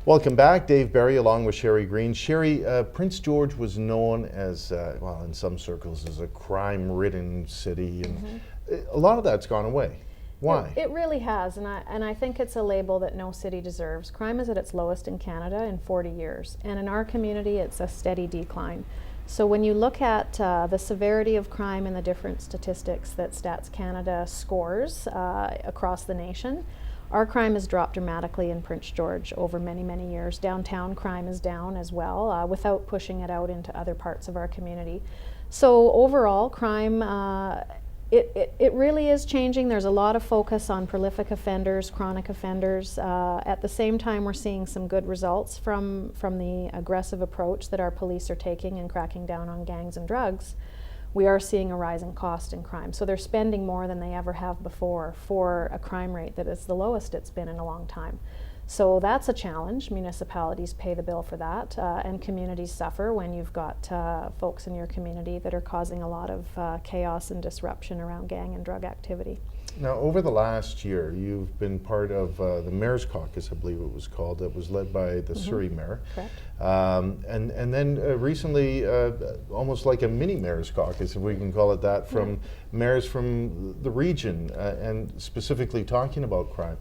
Welcome back. Dave Barry along with Shari Green. Shari, Prince George was known as, well, in some circles, as a crime-ridden city, and a lot of that's gone away. Why? It really has, and I think it's a label that no city deserves. Crime is at its lowest in Canada in 40 years, and in our community it's a steady decline. So when you look at the severity of crime and the different statistics that Stats Canada scores across the nation, our crime has dropped dramatically in Prince George over many, many years. Downtown crime is down as well, without pushing it out into other parts of our community. So overall, crime, it really is changing. There's a lot of focus on prolific offenders, chronic offenders. At the same time, we're seeing some good results from the aggressive approach that our police are taking in cracking down on gangs and drugs. We are seeing a rising cost in crime. So they're spending more than they ever have before for a crime rate that is the lowest it's been in a long time. So that's a challenge. Municipalities pay the bill for that, and communities suffer when you've got folks in your community that are causing a lot of chaos and disruption around gang and drug activity. Now, over the last year, you've been part of the Mayor's Caucus, I believe it was called, that was led by the Surrey Mayor. Correct. And then recently, almost like a mini Mayor's Caucus, if we can call it that, from mayors from the region, and specifically talking about crime.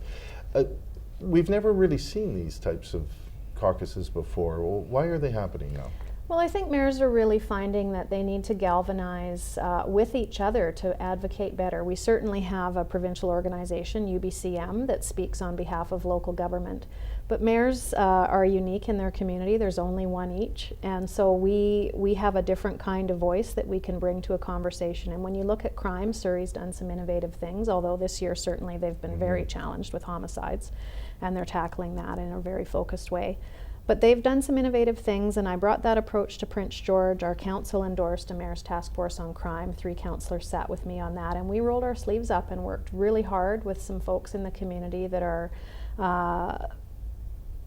We've never really seen these types of caucuses before. Well, why are they happening now? Well, I think mayors are really finding that they need to galvanize with each other to advocate better. We certainly have a provincial organization, UBCM, that speaks on behalf of local government. But mayors are unique in their community. There's only one each. And so we have a different kind of voice that we can bring to a conversation. And when you look at crime, Surrey's done some innovative things, although this year certainly they've been very challenged with homicides, and they're tackling that in a very focused way. But they've done some innovative things, and I brought that approach to Prince George. Our council endorsed a mayor's task force on crime. 3 councillors sat with me on that, and we rolled our sleeves up and worked really hard with some folks in the community that are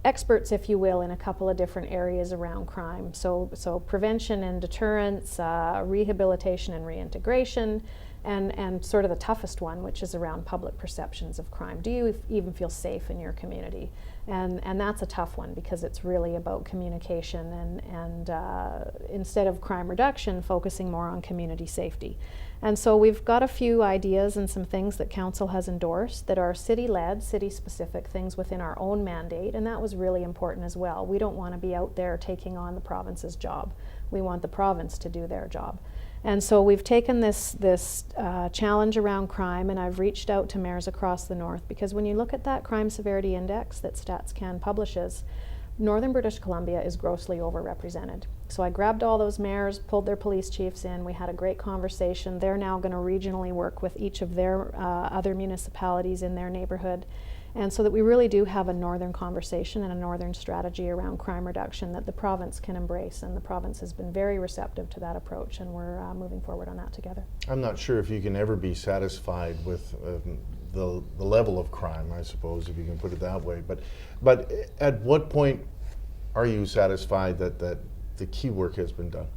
experts, if you will, in a couple of different areas around crime. So prevention and deterrence, rehabilitation and reintegration, and sort of the toughest one, which is around public perceptions of crime. Do you even feel safe in your community? And that's a tough one, because it's really about communication and instead of crime reduction, focusing more on community safety. And so we've got a few ideas and some things that council has endorsed that are city-led, city-specific things within our own mandate, and that was really important as well. We don't want to be out there taking on the province's job. We want the province to do their job. And so we've taken this challenge around crime, and I've reached out to mayors across the north, because when you look at that crime severity index that StatsCan publishes, Northern British Columbia is grossly overrepresented. So I grabbed all those mayors, pulled their police chiefs in, we had a great conversation. They're now going to regionally work with each of their other municipalities in their neighborhood, and so that we really do have a northern conversation and a northern strategy around crime reduction that the province can embrace, and the province has been very receptive to that approach, and we're moving forward on that together. I'm not sure if you can ever be satisfied with the level of crime, I suppose, if you can put it that way, but at what point are you satisfied that the key work has been done?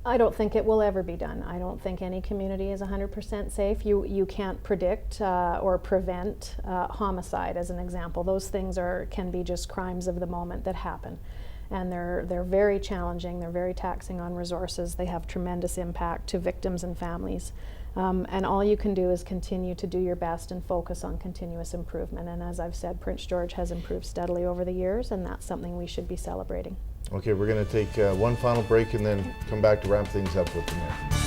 I don't think it will ever be done. I don't think any community is 100% safe. You can't predict or prevent homicide, as an example. Those things can be just crimes of the moment that happen. And they're very challenging, they're very taxing on resources, they have tremendous impact to victims and families. And all you can do is continue to do your best and focus on continuous improvement. And as I've said, Prince George has improved steadily over the years, and that's something we should be celebrating. Okay, we're going to take one final break and then come back to wrap things up with the mayor.